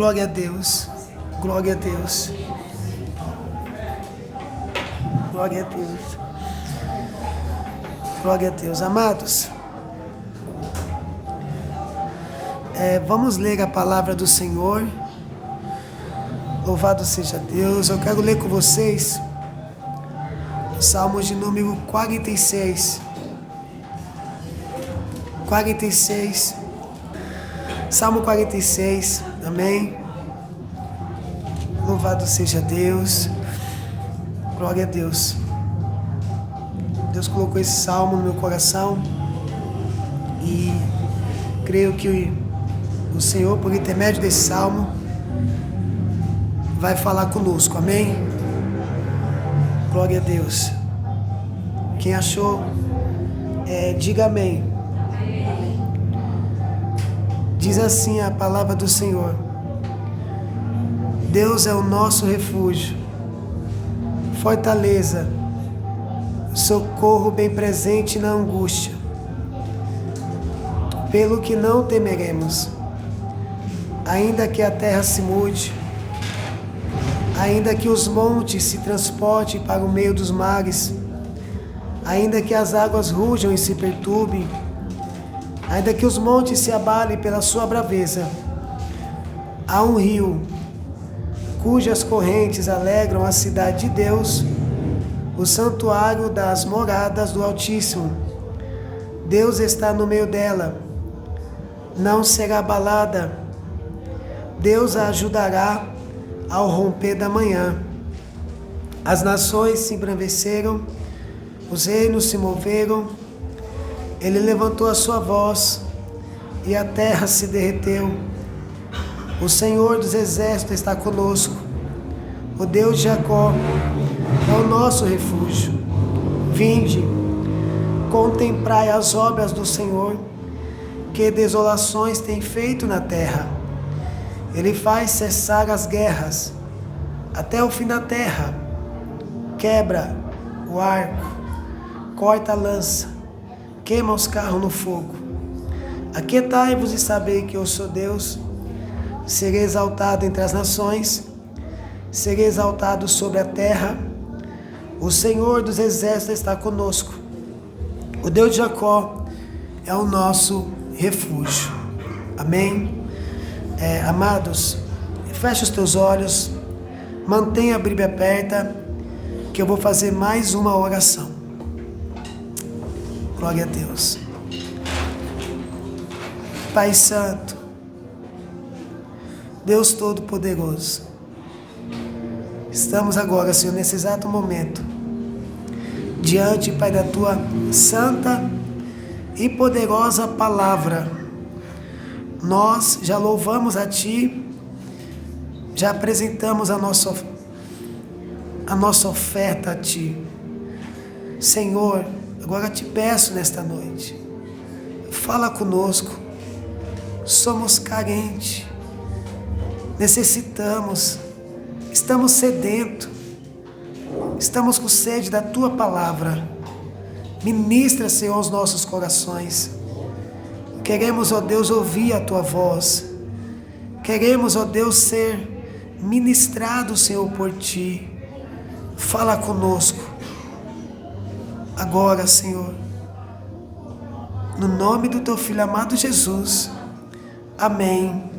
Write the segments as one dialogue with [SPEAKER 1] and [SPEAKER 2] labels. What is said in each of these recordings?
[SPEAKER 1] Glória a Deus. Glória a Deus. Glória a Deus. Glória a Deus. Amados, vamos ler a palavra do Senhor. Louvado seja Deus. Eu quero ler com vocês o Salmo de número 46. 46. Salmo 46. Amém. Louvado seja Deus. Glória a Deus. Deus colocou esse salmo no meu coração e creio que o Senhor, por intermédio desse salmo, vai falar conosco. Amém? Glória a Deus. Quem achou, diga amém. Diz assim a palavra do Senhor: Deus é o nosso refúgio, fortaleza, socorro bem presente na angústia. Pelo que não temeremos, ainda que a terra se mude, ainda que os montes se transportem para o meio dos mares, ainda que as águas rujam e se perturbem, ainda que os montes se abalem pela sua braveza. Há um rio cujas correntes alegram a cidade de Deus, o santuário das moradas do Altíssimo. Deus está no meio dela, não será abalada. Deus a ajudará ao romper da manhã. As nações se embraveceram, os reinos se moveram. Ele levantou a sua voz e a terra se derreteu. O Senhor dos exércitos está conosco. O Deus de Jacó é o nosso refúgio. Vinde, contemplai as obras do Senhor, que desolações tem feito na terra. Ele faz cessar as guerras até o fim da terra. Quebra o arco, corta a lança, queima os carros no fogo. Aquietai-vos e sabei que eu sou Deus. Serei exaltado entre as nações, serei exaltado sobre a terra. O Senhor dos exércitos está conosco. O Deus de Jacó é o nosso refúgio. Amém? Amados, fecha os teus olhos, mantenha a Bíblia aberta, que eu vou fazer mais uma oração. Glória a Deus. Pai Santo, Deus Todo-Poderoso, estamos agora, Senhor, nesse exato momento, diante, Pai, da Tua santa e poderosa palavra. Nós já louvamos a Ti, já apresentamos a nossa oferta a Ti. Senhor, agora te peço nesta noite, fala conosco. Somos carentes, necessitamos, estamos sedentos, estamos com sede da Tua palavra. Ministra, Senhor, aos nossos corações. Queremos, ó Deus, ouvir a Tua voz. Queremos, ó Deus, ser ministrados, Senhor, por Ti. Fala conosco agora, Senhor, no nome do Teu Filho amado Jesus. Amém.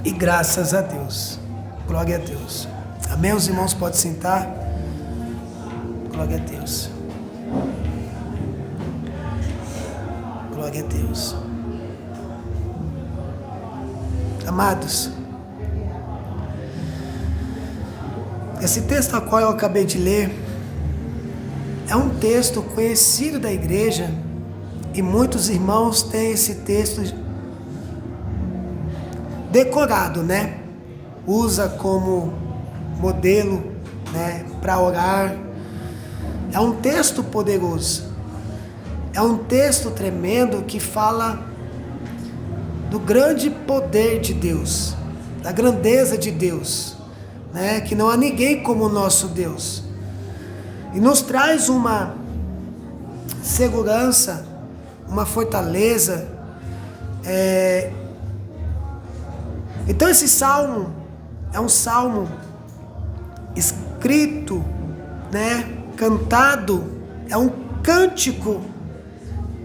[SPEAKER 1] E graças a Deus. Glória a Deus. Amém? Os irmãos podem sentar. Glória a Deus. Glória a Deus. Amados, esse texto a qual eu acabei de ler é um texto conhecido da igreja e muitos irmãos têm esse texto decorado, né? Usa como modelo, né, para orar. É um texto poderoso. É um texto tremendo que fala do grande poder de Deus, da grandeza de Deus, né? Que não há ninguém como o nosso Deus. E nos traz uma segurança, uma fortaleza, Então esse salmo é um salmo escrito, né, cantado, é um cântico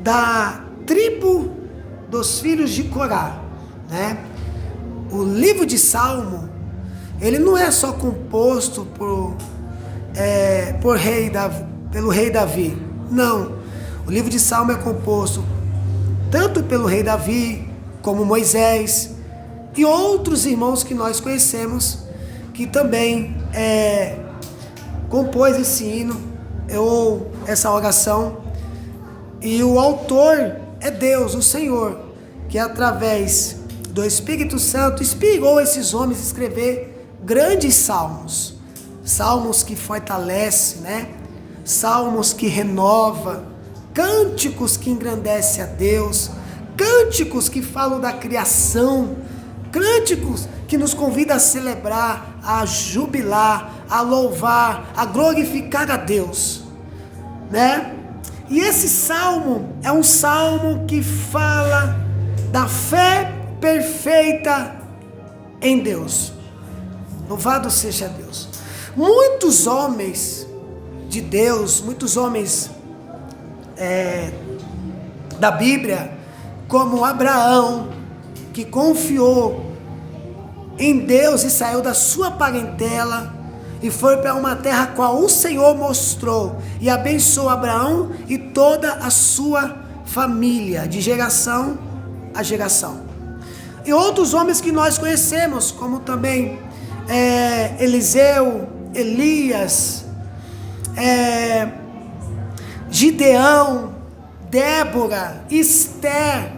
[SPEAKER 1] da tribo dos filhos de Corá, né? O livro de Salmo, ele não é só composto pelo rei Davi, não. O livro de Salmo é composto tanto pelo rei Davi, como Moisés e outros irmãos que nós conhecemos, que também compôs esse hino ou essa oração. E o autor é Deus, o Senhor, que através do Espírito Santo inspirou esses homens a escrever grandes salmos. Salmos que fortalecem, né? Salmos que renova, cânticos que engrandecem a Deus, cânticos que falam da criação, cânticos que nos convidam a celebrar, a jubilar, a louvar, a glorificar a Deus, né? E esse salmo é um salmo que fala da fé perfeita em Deus. Louvado seja Deus. Muitos homens de Deus, muitos homens da Bíblia, como Abraão, que confiou em Deus e saiu da sua parentela e foi para uma terra qual o Senhor mostrou e abençoou Abraão e toda a sua família, de geração a geração. E outros homens que nós conhecemos, como também Eliseu, Elias, Gideão, Débora, Esther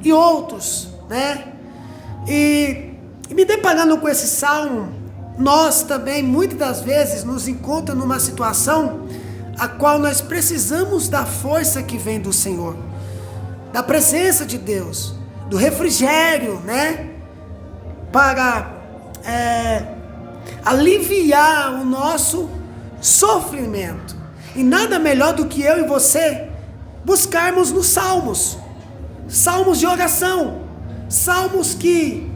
[SPEAKER 1] e outros, né? E me deparando com esse salmo, nós também muitas das vezes nos encontramos numa situação a qual nós precisamos da força que vem do Senhor, da presença de Deus, do refrigério, né? Para aliviar o nosso sofrimento. E nada melhor do que eu e você buscarmos nos salmos, salmos de oração, salmos que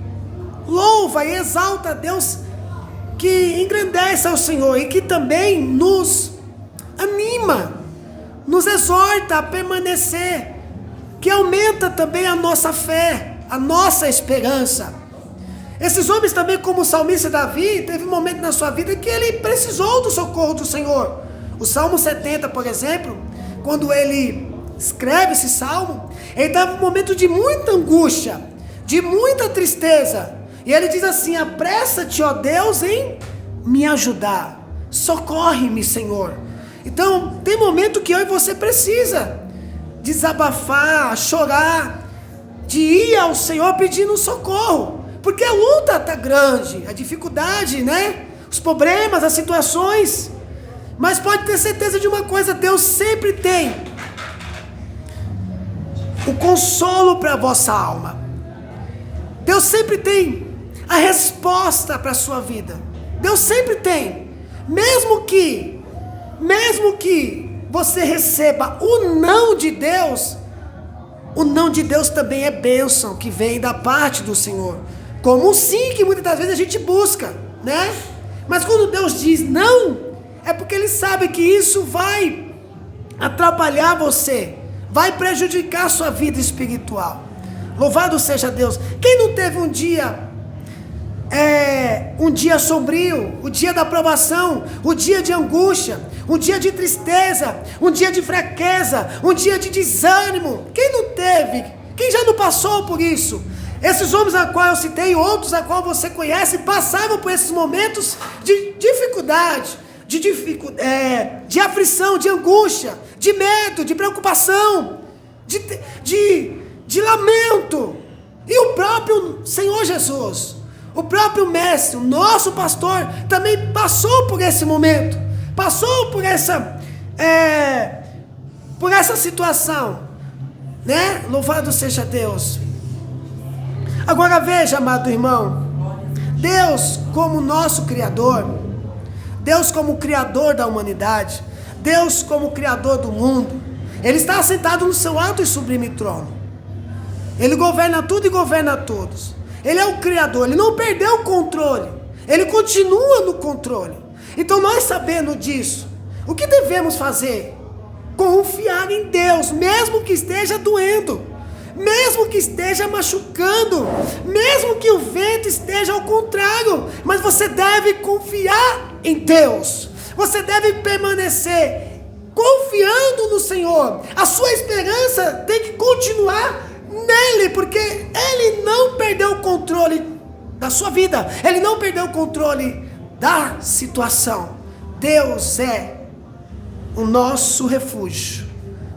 [SPEAKER 1] louva e exalta a Deus, que engrandece ao Senhor e que também nos anima, nos exorta a permanecer, que aumenta também a nossa fé, a nossa esperança. Esses homens também, como o salmista Davi, teve um momento na sua vida que ele precisou do socorro do Senhor. O Salmo 70, por exemplo, quando ele escreve esse salmo, ele estava em um momento de muita angústia, de muita tristeza, e ele diz assim: apressa-te, ó Deus, em me ajudar, socorre-me, Senhor. Então, tem momento que eu e você precisa desabafar, chorar, de ir ao Senhor pedindo socorro, porque a luta está grande, a dificuldade, né? Os problemas, as situações. Mas pode ter certeza de uma coisa: Deus sempre tem o consolo para a vossa alma. Deus sempre tem a resposta para a sua vida. Deus sempre tem. Mesmo que você receba o não de Deus, o não de Deus também é bênção que vem da parte do Senhor. Como um sim que muitas das vezes a gente busca, né? Mas quando Deus diz não, é porque Ele sabe que isso vai atrapalhar você, vai prejudicar a sua vida espiritual. Louvado seja Deus. Quem não teve um dia sombrio, o dia da provação, o dia de angústia, um dia de tristeza, um dia de fraqueza, um dia de desânimo? Quem não teve? Quem já não passou por isso? Esses homens a qual eu citei, outros a qual você conhece, passavam por esses momentos de dificuldade, de aflição, de angústia, de medo, de preocupação, de lamento. E o próprio Senhor Jesus, o próprio Mestre, o nosso pastor, também passou por esse momento, passou por essa situação, né? Louvado seja Deus. Agora veja, amado irmão, Deus como nosso Criador, Deus como Criador da humanidade, Deus como Criador do mundo, Ele está assentado no seu alto e sublime trono. Ele governa tudo e governa a todos. Ele é o Criador, Ele não perdeu o controle, Ele continua no controle. Então nós sabendo disso, o que devemos fazer? Confiar em Deus, mesmo que esteja doendo, mesmo que esteja machucando, mesmo que o vento esteja ao contrário, mas você deve confiar em Deus, você deve permanecer confiando no Senhor. A sua esperança tem que continuar nele, porque Ele não perdeu o controle da sua vida, Ele não perdeu o controle da situação. Deus é o nosso refúgio,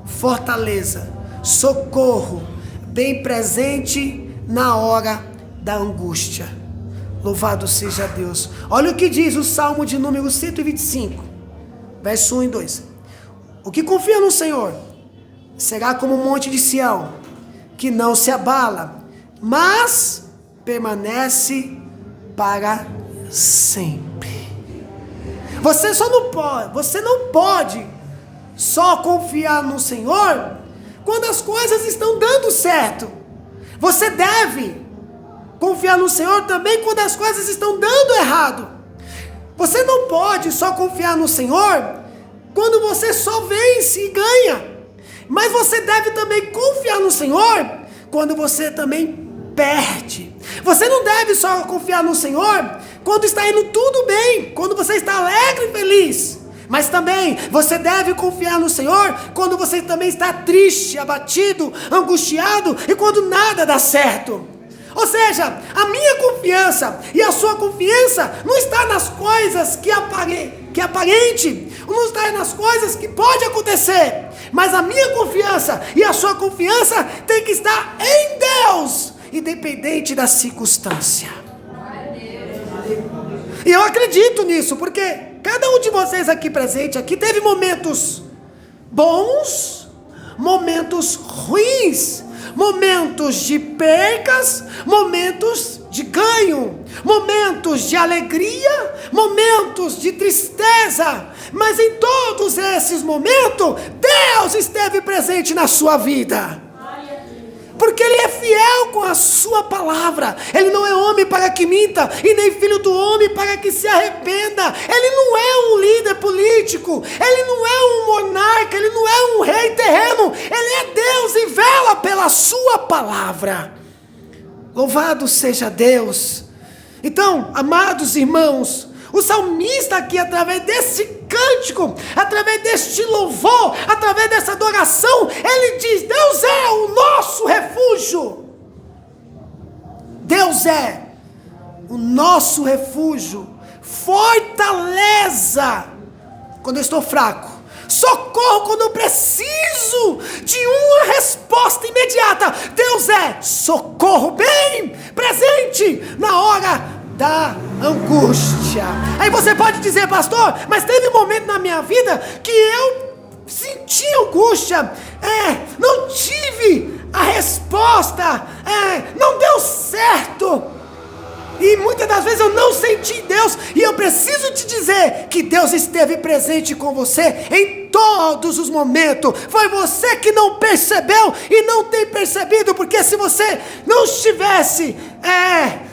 [SPEAKER 1] fortaleza, socorro, bem presente na hora da angústia. Louvado seja Deus. Olha o que diz o Salmo de número 125, verso 1 e 2. O que confia no Senhor será como o monte de Sião, que não se abala, mas permanece para sempre. Você não pode só confiar no Senhor quando as coisas estão dando certo. Você deve confiar no Senhor também quando as coisas estão dando errado. Você não pode só confiar no Senhor quando você só vence e ganha. Mas você deve também confiar no Senhor quando você também perde. Você não deve só confiar no Senhor quando está indo tudo bem, quando você está alegre e feliz. Mas também você deve confiar no Senhor quando você também está triste, abatido, angustiado e quando nada dá certo. Ou seja, a minha confiança e a sua confiança não está nas coisas que aparente, não está nas coisas que pode acontecer, mas a minha confiança e a sua confiança tem que estar em Deus, independente da circunstância. E eu acredito nisso, porque cada um de vocês aqui presente aqui teve momentos bons, momentos ruins, momentos de percas, momentos de ganho, momentos de alegria, momentos de tristeza, mas em todos esses momentos, Deus esteve presente na sua vida. Porque Ele é fiel com a sua palavra. Ele não é homem para que minta, e nem filho do homem para que se arrependa. Ele não é um líder político, Ele não é um monarca, Ele não é um rei terreno. Ele é Deus e vela pela sua palavra. Louvado seja Deus. Então, amados irmãos, o salmista aqui, através desse cântico, através deste louvor, através dessa adoração, ele diz: Deus é o nosso refúgio. Deus é o nosso refúgio, fortaleza quando eu estou fraco, socorro quando eu preciso de uma resposta imediata. Deus é socorro bem presente na hora da angústia. Aí você pode dizer: pastor, mas teve um momento na minha vida que eu senti angústia, não tive a resposta, não deu certo, e muitas das vezes eu não senti Deus. E eu preciso te dizer que Deus esteve presente com você em todos os momentos. Foi você que não percebeu e não tem percebido, porque se você não estivesse,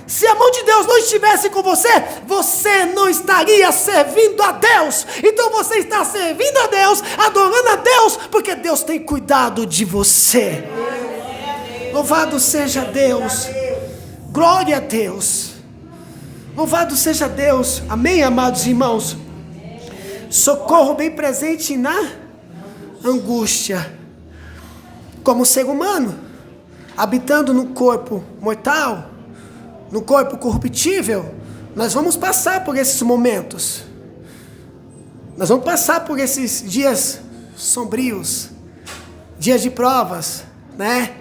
[SPEAKER 1] se a mão de Deus não estivesse com você, você não estaria servindo a Deus. Então você está servindo a Deus, adorando a Deus, porque Deus tem cuidado de você. Louvado seja Deus. Glória a Deus. Louvado seja Deus. Amém, amados irmãos. Socorro bem presente na angústia. Como ser humano, habitando no corpo mortal, no corpo corruptível, nós vamos passar por esses momentos. Nós vamos passar por esses dias sombrios, dias de provas, né?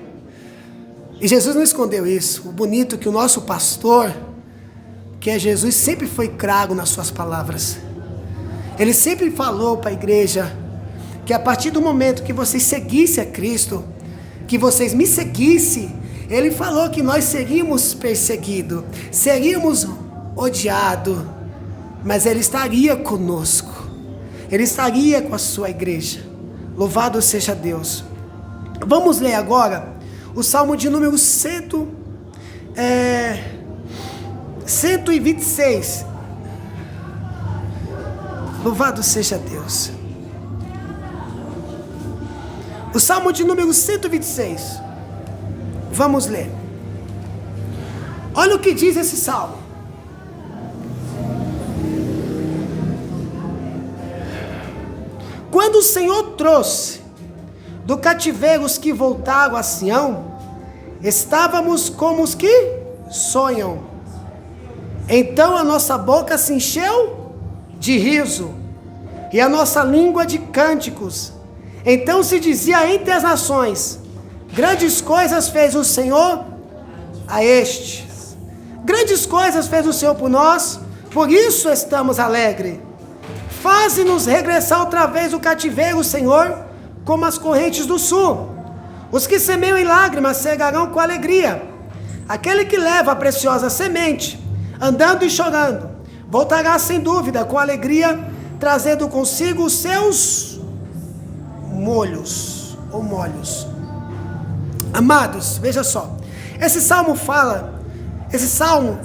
[SPEAKER 1] E Jesus não escondeu isso. O bonito é que o nosso pastor, que é Jesus, sempre foi claro nas suas palavras. Ele sempre falou para a igreja que a partir do momento que vocês seguissem a Cristo, que vocês me seguissem, Ele falou que nós seríamos perseguidos, seríamos odiados, mas Ele estaria conosco, Ele estaria com a sua igreja. Louvado seja Deus. Vamos ler agora o Salmo de número 125. 126. Louvado seja Deus. O Salmo de número 126. Vamos ler. Olha o que diz esse salmo. Quando o Senhor trouxe do cativeiro os que voltaram a Sião, estávamos como os que sonham. Então a nossa boca se encheu de riso, e a nossa língua de cânticos. Então se dizia entre as nações: grandes coisas fez o Senhor a estes. Grandes coisas fez o Senhor por nós, por isso estamos alegres. Faze-nos regressar outra vez do cativeiro, Senhor, como as correntes do sul. Os que semeiam em lágrimas cegarão com alegria. Aquele que leva a preciosa semente, andando e chorando, voltará sem dúvida com alegria, trazendo consigo os seus molhos. Amados, veja só. Esse salmo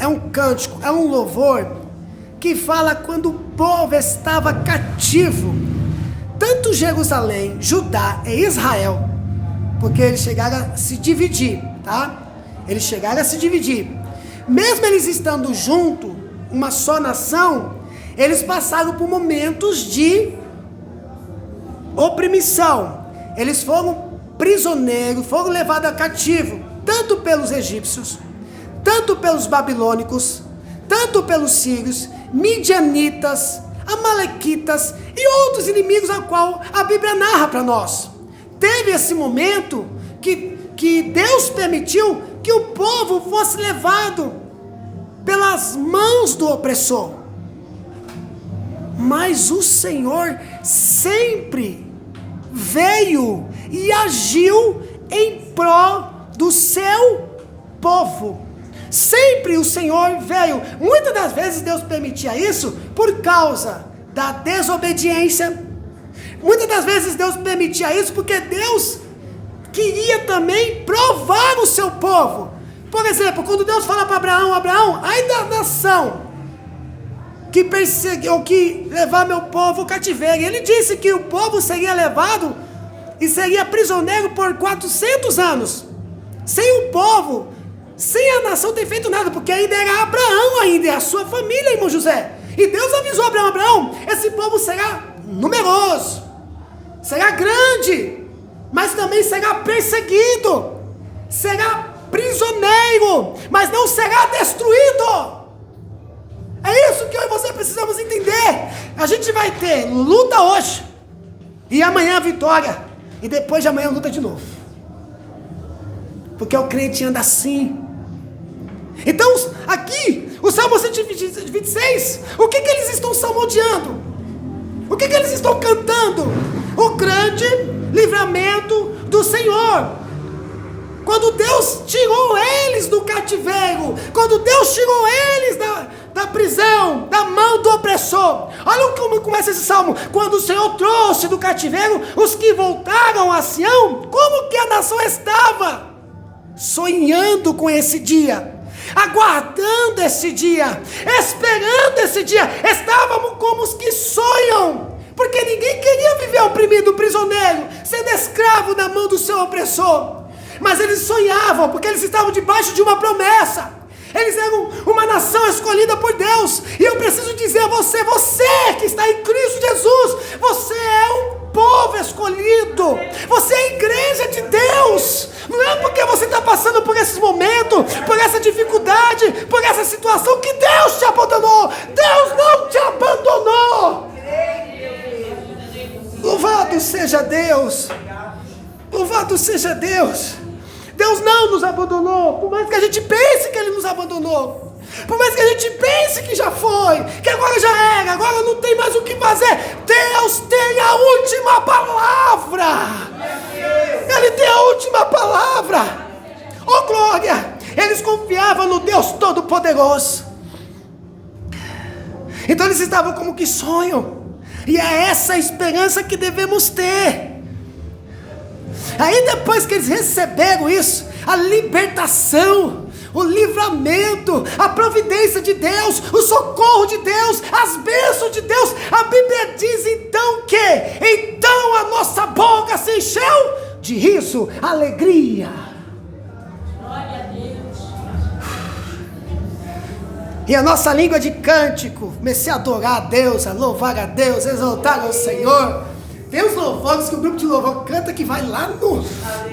[SPEAKER 1] é um cântico, é um louvor que fala quando o povo estava cativo, tanto Jerusalém, Judá e Israel, porque eles chegaram a se dividir, tá? Eles chegaram a se dividir. Mesmo eles estando juntos, uma só nação, eles passaram por momentos de opressão. Eles foram prisioneiros, foram levados a cativo, tanto pelos egípcios, tanto pelos babilônicos, tanto pelos sírios, midianitas, amalequitas e outros inimigos a qual a Bíblia narra para nós. Teve esse momento que Deus permitiu que o povo fosse levado pelas mãos do opressor. Mas o Senhor sempre veio e agiu em pró do seu povo. Sempre o Senhor veio. Muitas das vezes Deus permitia isso por causa da desobediência. Muitas das vezes Deus permitia isso porque Deus queria também provar o seu povo. Por exemplo, quando Deus fala para Abraão, ai da nação que perseguiu, que levar meu povo ao cativeiro. Ele disse que o povo seria levado e seria prisioneiro por 400 anos. Sem o povo, sem a nação ter feito nada, porque ainda era Abraão, ainda é a sua família, irmão José. E Deus avisou a Abraão, esse povo será numeroso, será grande, mas também será perseguido, será prisioneiro, mas não será destruído. É isso que eu e você precisamos entender. A gente vai ter luta hoje, e amanhã vitória, e depois de amanhã luta de novo, porque o crente anda assim. Então aqui, o Salmo 126, o que eles estão salmodiando? O que eles estão cantando? O grande livramento do Senhor. Quando Deus tirou eles do cativeiro, quando Deus tirou eles da prisão, da mão do opressor. Olha como começa esse salmo. Quando o Senhor trouxe do cativeiro os que voltaram a Sião, como que a nação estava? Sonhando com esse dia, aguardando esse dia, esperando esse dia. Estávamos como os que sonham, porque ninguém queria viver oprimido, prisioneiro, sendo escravo na mão do seu opressor. Mas eles sonhavam, porque eles estavam debaixo de uma promessa. Eles eram uma nação escolhida por Deus. E eu preciso dizer a você, você que está em Cristo Jesus, você é um povo escolhido, você é a igreja de Deus. Não é porque você está passando por esses momentos, por essa dificuldade, por essa situação, que Deus te abandonou. Deus não te abandonou. Louvado seja Deus. Louvado seja Deus. Deus não nos abandonou, por mais que a gente pense que Ele nos abandonou, por mais que a gente pense que já foi, que agora já era, agora não tem mais o que fazer. Deus tem a última palavra. Ele tem a última palavra. Oh glória! Eles confiavam no Deus Todo-Poderoso. Então eles estavam como que sonham. E é essa esperança que devemos ter. Aí depois que eles receberam isso, a libertação, o livramento, a providência de Deus, o socorro de Deus, as bênçãos de Deus. A Bíblia diz então que então a nossa boca se encheu de riso, alegria.
[SPEAKER 2] Glória a Deus.
[SPEAKER 1] E a nossa língua de cântico, comecei a adorar a Deus, a louvar a Deus, exaltar ao Senhor. Tem uns louvores que o grupo de louvor canta que vai lá no,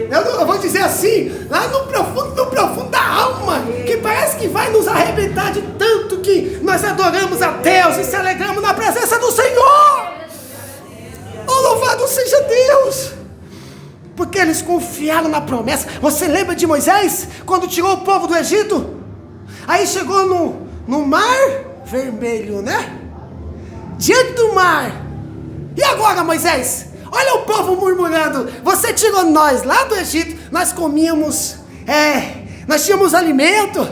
[SPEAKER 1] eu vou dizer assim, lá no profundo da alma, que parece que vai nos arrebentar de tanto que nós adoramos a Deus e se alegramos na presença do Senhor. Oh, louvado seja Deus! Porque eles confiaram na promessa. Você lembra de Moisés, quando tirou o povo do Egito? Aí chegou no mar vermelho, né? Diante do mar. E agora, Moisés? Olha o povo murmurando. Você tirou nós lá do Egito. Nós comíamos, nós tínhamos alimento.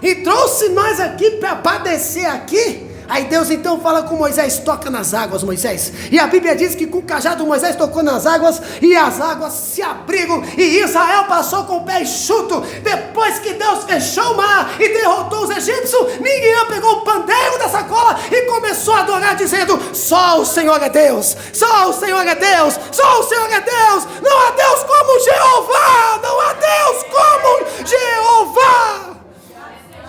[SPEAKER 1] E trouxe nós aqui para padecer aqui. Aí Deus então fala com Moisés: toca nas águas, Moisés. E a Bíblia diz que com o cajado Moisés tocou nas águas, e as águas se abriram, e Israel passou com o pé enxuto. Depois que Deus fechou o mar e derrotou os egípcios, Miriam pegou o pandeiro da sacola e começou a adorar, dizendo: só o Senhor é Deus, só o Senhor é Deus, só o Senhor é Deus. Não há Deus como Jeová, não há Deus como Jeová.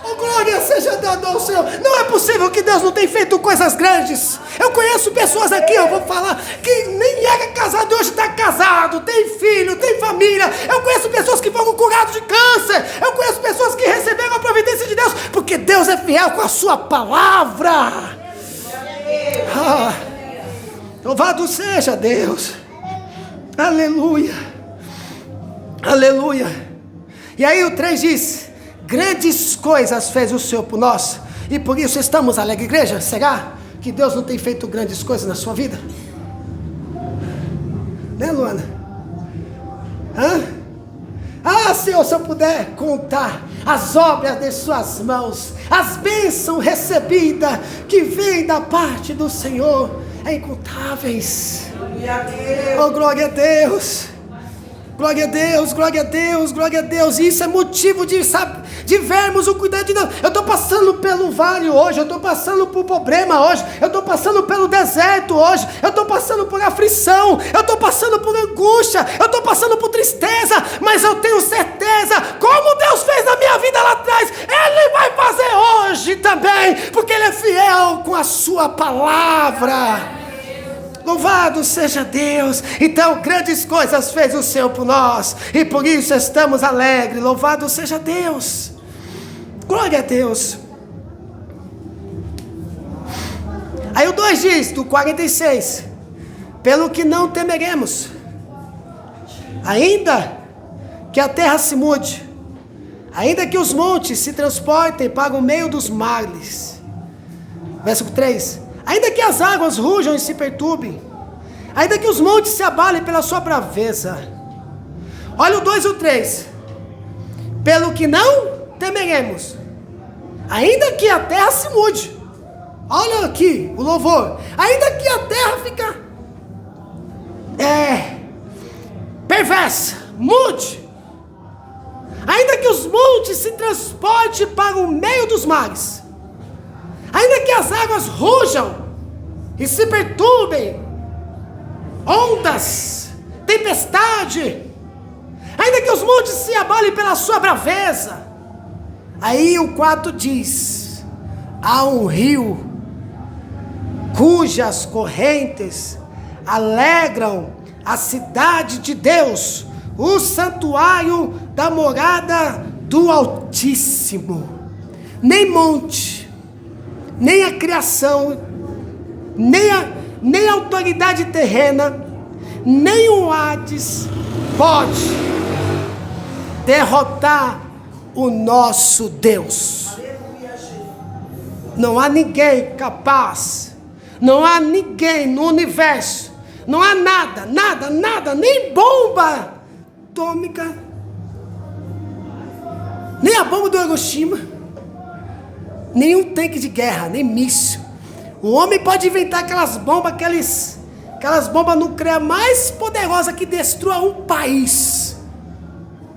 [SPEAKER 1] Oh, glória seja dada ao Senhor. Não é possível que Deus não tenha feito coisas grandes. Eu conheço pessoas aqui, eu vou falar, que nem era casado e hoje está casado, tem filho, tem família. Eu conheço pessoas que foram curadas de câncer. Eu conheço pessoas que receberam a providência de Deus, porque Deus é fiel com a sua palavra. Louvado seja Deus. Aleluia. Aleluia. E aí o 3 diz: grandes coisas fez o Senhor por nós, e por isso estamos alegres. Igreja, será que Deus não tem feito grandes coisas na sua vida? Né, Luana? Senhor, se eu puder contar as obras de suas mãos, as bênçãos recebidas que vêm da parte do Senhor, é incontáveis. Glória a Deus. Oh, glória a Deus. Glória a Deus, glória a Deus, glória a Deus. E isso é motivo de vermos o cuidado de Deus. Eu estou passando pelo vale hoje, eu estou passando por problema hoje, eu estou passando pelo deserto hoje, eu estou passando por aflição, eu estou passando por angústia, eu estou passando por tristeza, mas eu tenho certeza, como Deus fez na minha vida lá atrás, Ele vai fazer hoje também, porque Ele é fiel com a sua palavra. Louvado seja Deus. Então grandes coisas fez o Senhor por nós, e por isso estamos alegres. Louvado seja Deus. Glória a Deus. Aí o 2 diz, do 46: pelo que não temeremos, ainda que a terra se mude, ainda que os montes se transportem para o meio dos mares. Verso 3: ainda que as águas rujam e se perturbem, ainda que os montes se abalem pela sua braveza. Olha o 2 e o 3. Pelo que não temeremos, ainda que a terra se mude. Olha aqui o louvor. Ainda que a terra fica perversa, mude. Ainda que os montes se transportem para o meio dos mares, ainda que as águas rujam e se perturbem, ondas, tempestade, ainda que os montes se abalem pela sua braveza. Aí o 4 diz: há um rio cujas correntes alegram a cidade de Deus, o santuário da morada do Altíssimo. Nem monte, nem a criação, nem a autoridade terrena, nem o Hades pode derrotar o nosso Deus. Não há ninguém capaz, não há ninguém no universo, não há nada, nem bomba atômica, nem a bomba do Hiroshima, nenhum tanque de guerra, nem míssil. O homem pode inventar aquelas bombas nucleares mais poderosas que destruam um país,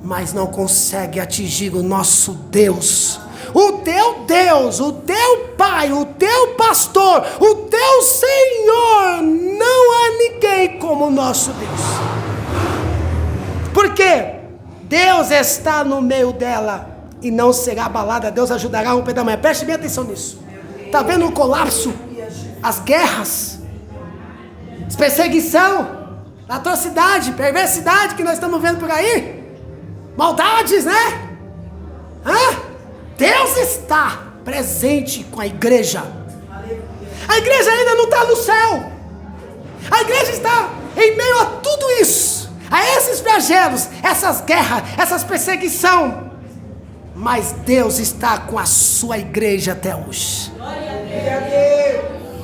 [SPEAKER 1] mas não consegue atingir o nosso Deus. O teu Deus, o teu Pai, o teu pastor, o teu Senhor, não há ninguém como o nosso Deus. Por quê? Deus está no meio dela e não será abalada. Deus ajudará a romper da manhã. Preste bem atenção nisso. Está vendo o colapso? As guerras, as perseguição, atrocidade, perversidade que nós estamos vendo por aí, maldades, né? Deus está presente com a igreja. A igreja ainda não está no céu. A igreja está em meio a tudo isso, a esses flagelos, essas guerras, essas perseguição. Mas Deus está com a sua igreja até hoje.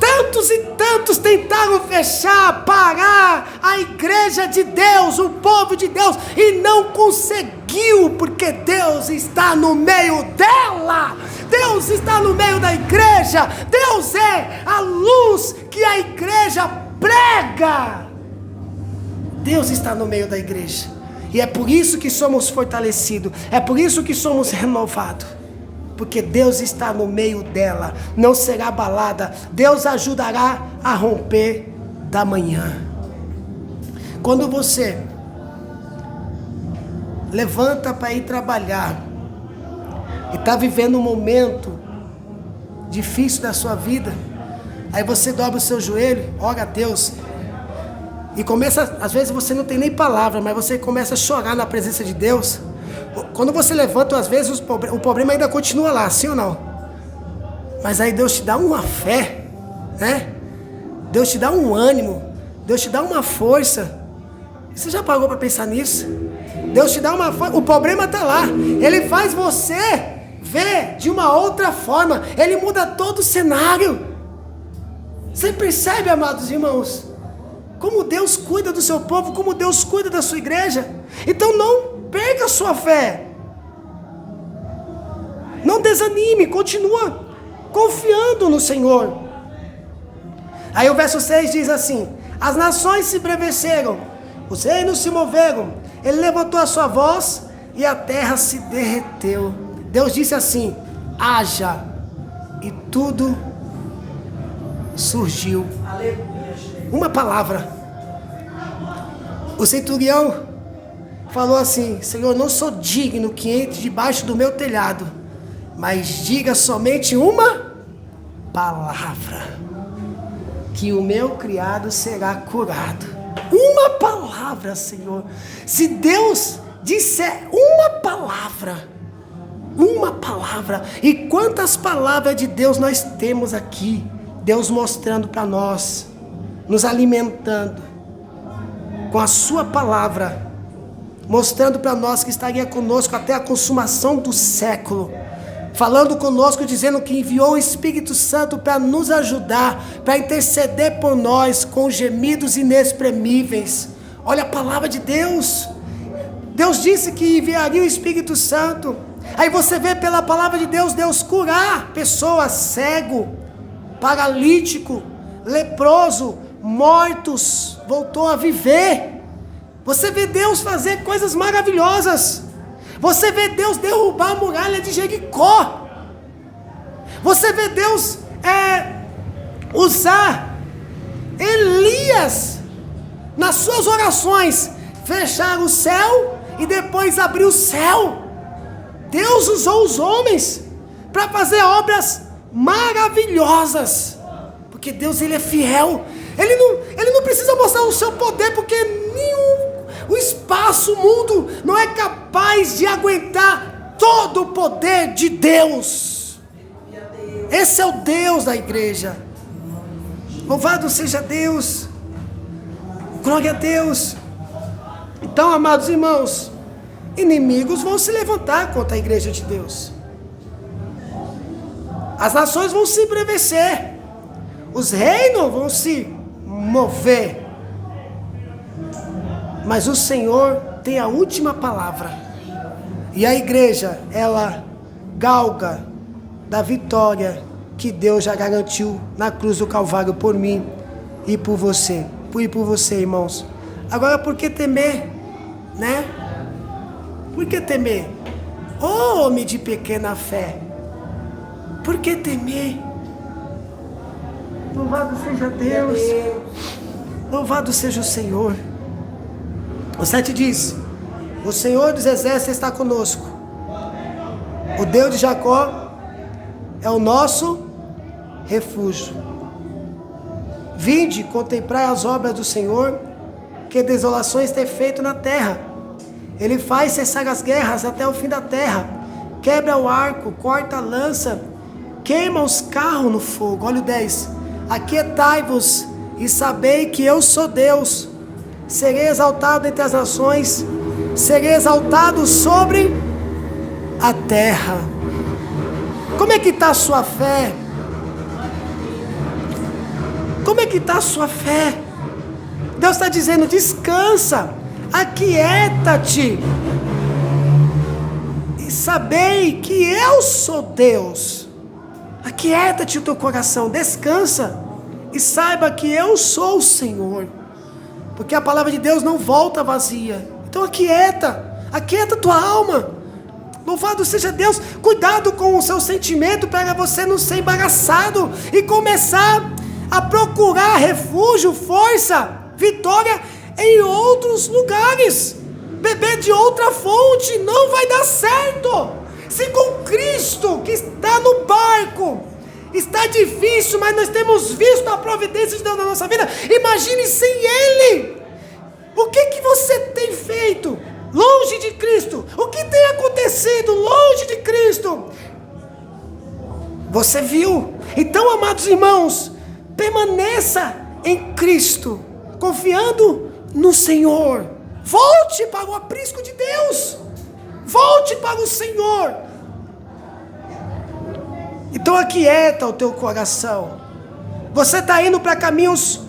[SPEAKER 1] Tantos e tantos tentaram fechar, parar a igreja de Deus, o povo de Deus, e não conseguiu, porque Deus está no meio dela. Deus está no meio da igreja. Deus é a luz que a igreja prega. Deus está no meio da igreja. E é por isso que somos fortalecidos. É por isso que somos renovados. Porque Deus está no meio dela. Não será abalada. Deus ajudará a romper da manhã. Quando você levanta para ir trabalhar e está vivendo um momento difícil da sua vida, aí você dobra o seu joelho, ora a Deus, e começa, às vezes você não tem nem palavra, mas você começa a chorar na presença de Deus. Quando você levanta, às vezes o problema ainda continua lá, sim ou não? Mas aí Deus te dá uma fé, né? Deus te dá um ânimo, Deus te dá uma força. Você já parou para pensar nisso? Deus te dá uma força, o problema está lá, Ele faz você ver de uma outra forma, Ele muda todo o cenário. Você percebe, amados irmãos, como Deus cuida do seu povo, como Deus cuida da sua igreja? Então não perca a sua fé, não desanime, continua confiando no Senhor. Aí o verso 6 diz assim: as nações se embraveceram, os reinos se moveram, Ele levantou a sua voz e a terra se derreteu. Deus disse assim: haja, e tudo surgiu. Uma palavra. O centurião falou assim: Senhor, não sou digno que entre debaixo do meu telhado, mas diga somente uma palavra, que o meu criado será curado. Uma palavra, Senhor. Se Deus disser uma palavra, e quantas palavras de Deus nós temos aqui, Deus mostrando para nós, nos alimentando com a sua palavra, mostrando para nós que estaria conosco até a consumação do século, falando conosco, dizendo que enviou o Espírito Santo para nos ajudar, para interceder por nós com gemidos inexprimíveis. Olha a palavra de Deus. Deus disse que enviaria o Espírito Santo. Aí você vê pela palavra de Deus, Deus curar pessoas, cego, paralítico, leproso, mortos, voltou a viver. Você vê Deus fazer coisas maravilhosas. Você vê Deus derrubar a muralha de Jericó. Você vê Deus usar Elias nas suas orações, fechar o céu e depois abrir o céu. Deus usou os homens para fazer obras maravilhosas, porque Deus, Ele é fiel. Ele não precisa mostrar o seu poder, porque o espaço, o mundo não é capaz de aguentar todo o poder de Deus. Esse é o Deus da igreja. Louvado seja Deus. Glória a Deus. Então, amados irmãos, inimigos vão se levantar contra a igreja de Deus. As nações vão se embravrecer. Os reinos vão se mover. Mas o Senhor tem a última palavra. E a igreja, ela galga da vitória que Deus já garantiu na cruz do Calvário por mim e por você. E por você, irmãos. Agora, por que temer, né? Por que temer? Ô homem de pequena fé, por que temer? Louvado seja Deus. Louvado seja o Senhor. O 7 diz: o Senhor dos exércitos está conosco. O Deus de Jacó é o nosso refúgio. Vinde, contemprai as obras do Senhor, que desolações tem feito na terra. Ele faz cessar as guerras até o fim da terra. Quebra o arco, corta a lança, queima os carros no fogo. Olha o 10. Aquietai-vos e sabei que eu sou Deus. Serei exaltado entre as nações, serei exaltado sobre a terra. Como é que está a sua fé? Como é que está a sua fé? Deus está dizendo: descansa, aquieta-te e sabei que eu sou Deus. Aquieta-te o teu coração, descansa e saiba que eu sou o Senhor, porque a palavra de Deus não volta vazia. Então aquieta tua alma. Louvado seja Deus. Cuidado com o seu sentimento para você não ser embaraçado e começar a procurar refúgio, força, vitória em outros lugares. Beber de outra fonte não vai dar certo. Se com Cristo que está no barco está difícil, mas nós temos visto a providência de Deus na nossa vida, imagine sem Ele. O que você tem feito longe de Cristo? O que tem acontecido longe de Cristo? Você viu? Então, amados irmãos, permaneça em Cristo, confiando no Senhor. Volte para o aprisco de Deus. Volte para o Senhor. Então aquieta o teu coração. Você está indo para caminhos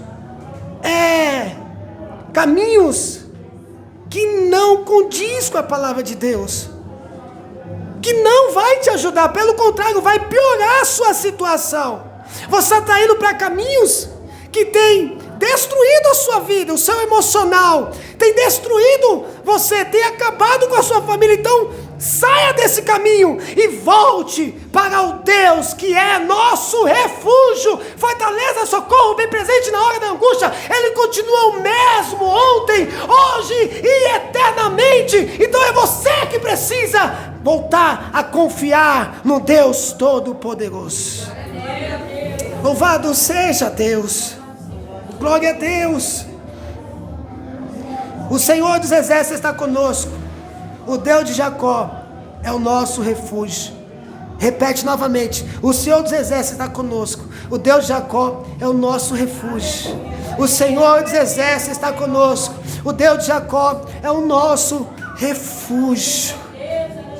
[SPEAKER 1] que não condiz com a palavra de Deus, que não vai te ajudar, pelo contrário, vai piorar a sua situação. Você está indo para caminhos que tem destruído a sua vida, o seu emocional, tem destruído você, tem acabado com a sua família. Então saia desse caminho e volte para o Deus que é nosso refúgio, fortaleza, socorro, bem presente na hora da angústia. Ele continua o mesmo ontem, hoje e eternamente. Então é você que precisa voltar a confiar no Deus Todo-Poderoso. Louvado seja Deus. Glória a Deus. O Senhor dos exércitos está conosco. O Deus de Jacó é o nosso refúgio. Repete novamente: o Senhor dos exércitos está conosco. O Deus de Jacó é o nosso refúgio. O Senhor dos exércitos está conosco. O Deus de Jacó é o nosso refúgio.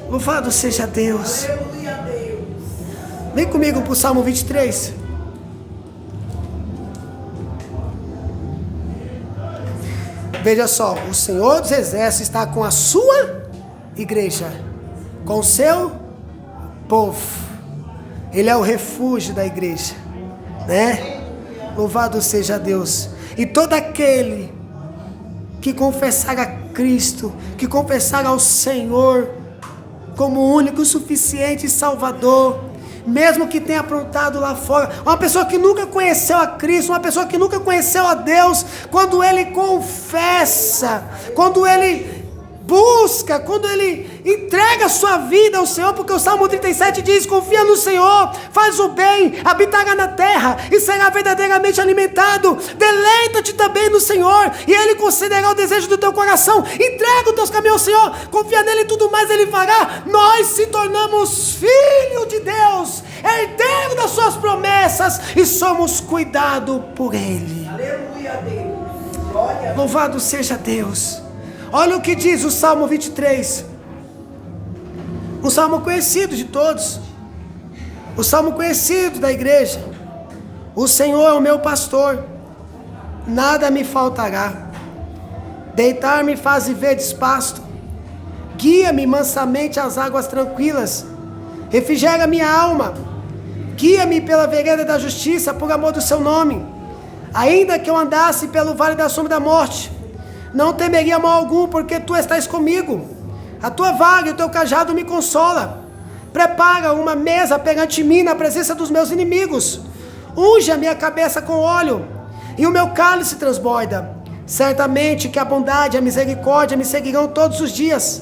[SPEAKER 1] Louvado seja Deus. Vem comigo para o Salmo 23. Veja só, o Senhor dos exércitos está com a sua igreja, com o seu povo. Ele é o refúgio da igreja, né? Louvado seja Deus. E todo aquele que confessar a Cristo, que confessar ao Senhor como único, suficiente Salvador, mesmo que tenha aprontado lá fora, uma pessoa que nunca conheceu a Cristo, uma pessoa que nunca conheceu a Deus, quando ele confessa, quando ele busca, quando ele entrega a sua vida ao Senhor, porque o Salmo 37 diz: confia no Senhor, faz o bem, habitará na terra e será verdadeiramente alimentado. Deleita-te também no Senhor e Ele concederá o desejo do teu coração. Entrega os teus caminhos ao Senhor, confia nele e tudo mais Ele fará. Nós se tornamos filhos de Deus, herdeiros das suas promessas e somos cuidados por Ele. Aleluia, Deus. Glória. Louvado seja Deus. Olha o que diz o Salmo 23. Um salmo conhecido de todos. O salmo conhecido da igreja. O Senhor é o meu pastor, nada me faltará. Deitar-me faz verdes pasto. Guia-me mansamente às águas tranquilas. Refrigera minha alma. Guia-me pela vereda da justiça, por amor do seu nome. Ainda que eu andasse pelo vale da sombra da morte, não temeria mal algum, porque tu estás comigo. A tua vara e o teu cajado me consola. Prepara uma mesa perante mim na presença dos meus inimigos. Unge a minha cabeça com óleo e o meu cálice transborda. Certamente que a bondade e a misericórdia me seguirão todos os dias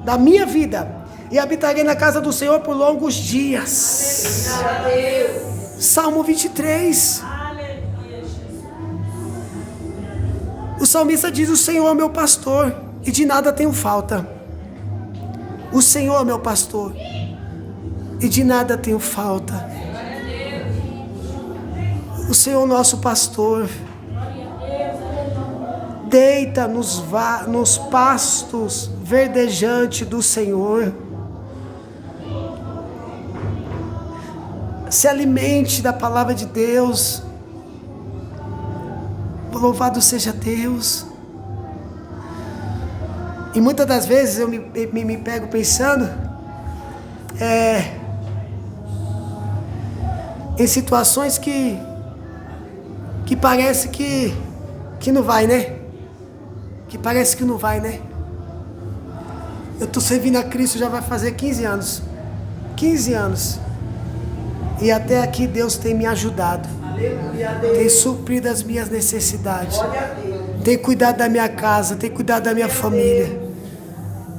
[SPEAKER 1] da minha vida, e habitarei na casa do Senhor por longos dias. Salmo 23. O salmista diz: o Senhor é meu pastor e de nada tenho falta. O Senhor é meu pastor e de nada tenho falta. O Senhor nosso pastor deita nos pastos verdejantes do Senhor. Se alimente da palavra de Deus. Louvado seja Deus. E muitas das vezes eu me pego pensando em situações que parece que não vai, né? Que parece que não vai, né? Eu estou servindo a Cristo já vai fazer 15 anos. 15 anos. E até aqui Deus tem me ajudado. Tem suprido as minhas necessidades. Tem cuidado da minha casa, tem cuidado da minha família.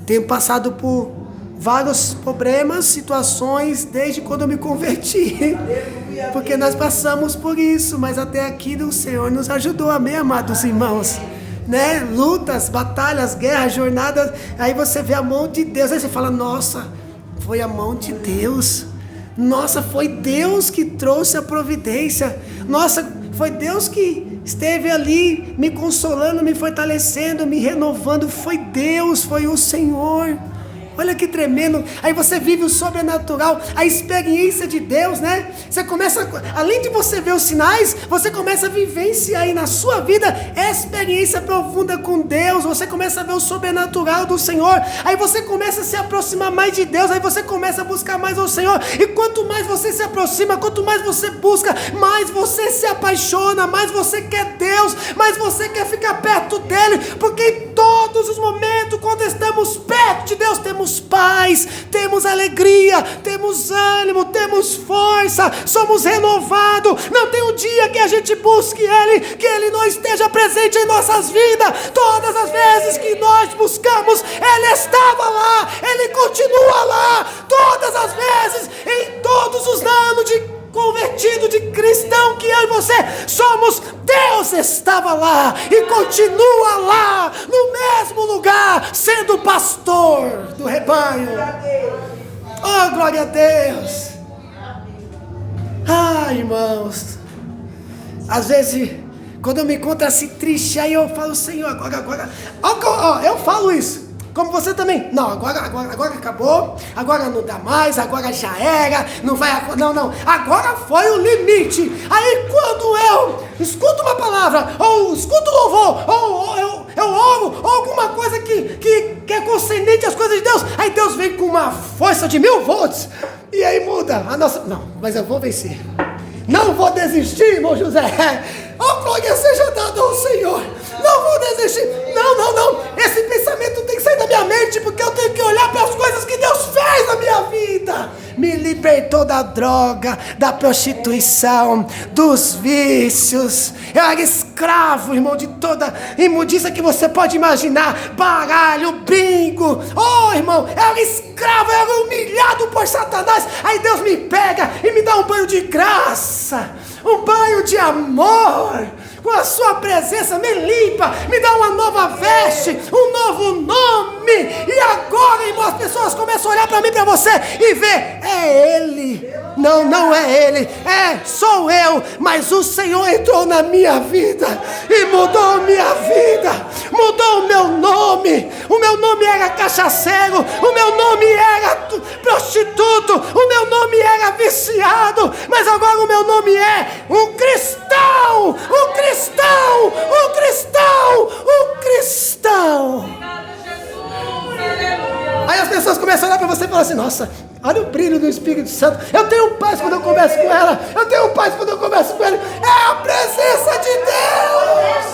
[SPEAKER 1] Tenho passado por vários problemas, situações, desde quando eu me converti. Porque nós passamos por isso, mas até aqui o Senhor nos ajudou, amém, amados irmãos? Né? Lutas, batalhas, guerras, jornadas. Aí você vê a mão de Deus, aí você fala: nossa, foi a mão de Deus. Nossa, foi Deus que trouxe a providência. Nossa, foi Deus que esteve ali me consolando, me fortalecendo, me renovando. Foi Deus, foi o Senhor. Olha que tremendo. Aí você vive o sobrenatural, a experiência de Deus, né? Você começa, além de você ver os sinais, você começa a vivenciar aí na sua vida experiência profunda com Deus. Você começa a ver o sobrenatural do Senhor. Aí você começa a se aproximar mais de Deus. Aí você começa a buscar mais o Senhor. E quanto mais você se aproxima, quanto mais você busca, mais você se apaixona, mais você quer Deus, mais você quer ficar perto dele. Porque em todos os momentos, quando estamos perto de Deus, temos paz, temos alegria, temos ânimo, temos força, somos renovados. Não tem um dia que a gente busque Ele, que Ele não esteja presente em nossas vidas. Todas as vezes que nós buscamos, Ele estava lá, Ele continua lá. Todas as vezes, em todos os anos de convertido, de cristão que eu e você somos, Deus estava lá e continua lá, no mesmo lugar, sendo pastor do rebanho. Oh, glória a Deus. Ah, irmãos, às vezes quando eu me encontro assim triste, aí eu falo: Senhor, agora, eu falo isso. Como você também. Não, agora acabou. Agora não dá mais. Agora já era. Não vai. Não. Agora foi o limite. Aí quando eu escuto uma palavra, ou escuto louvor, ou eu oro, ou alguma coisa que é concernente às coisas de Deus, aí Deus vem com uma força de 1000 volts. E aí muda a nossa. Não, mas eu vou vencer. Não vou desistir, irmão José. Oh, glória seja dada ao Senhor. Não vou desistir. Não. Esse pensamento tem que sair da minha mente, porque eu tenho que olhar para as coisas que Deus fez na minha vida. Me libertou da droga, da prostituição, dos vícios. Eu era escravo, irmão, de toda imundícia que você pode imaginar. Baralho, bingo. Oh, irmão, eu era escravo, eu era humilhado por Satanás. Aí Deus me pega e me dá um banho de graça, um banho de amor. Com a sua presença me limpa, me dá uma nova veste, um novo nome. E agora, irmão, as pessoas começam a olhar para mim, para você, e ver: é Ele. Não é Ele, sou eu. Mas o Senhor entrou na minha vida e mudou minha vida, mudou o meu nome. O meu nome era cachaceiro, o meu nome era prostituto, o meu nome era viciado, mas agora o meu nome é um cristão, um cristão, um cristão, um cristão. Aí as pessoas começam a olhar para você e falam assim: nossa, olha o brilho do Espírito Santo. Eu tenho paz quando eu converso com ela. Eu tenho paz quando eu converso com ele. É a presença de Deus.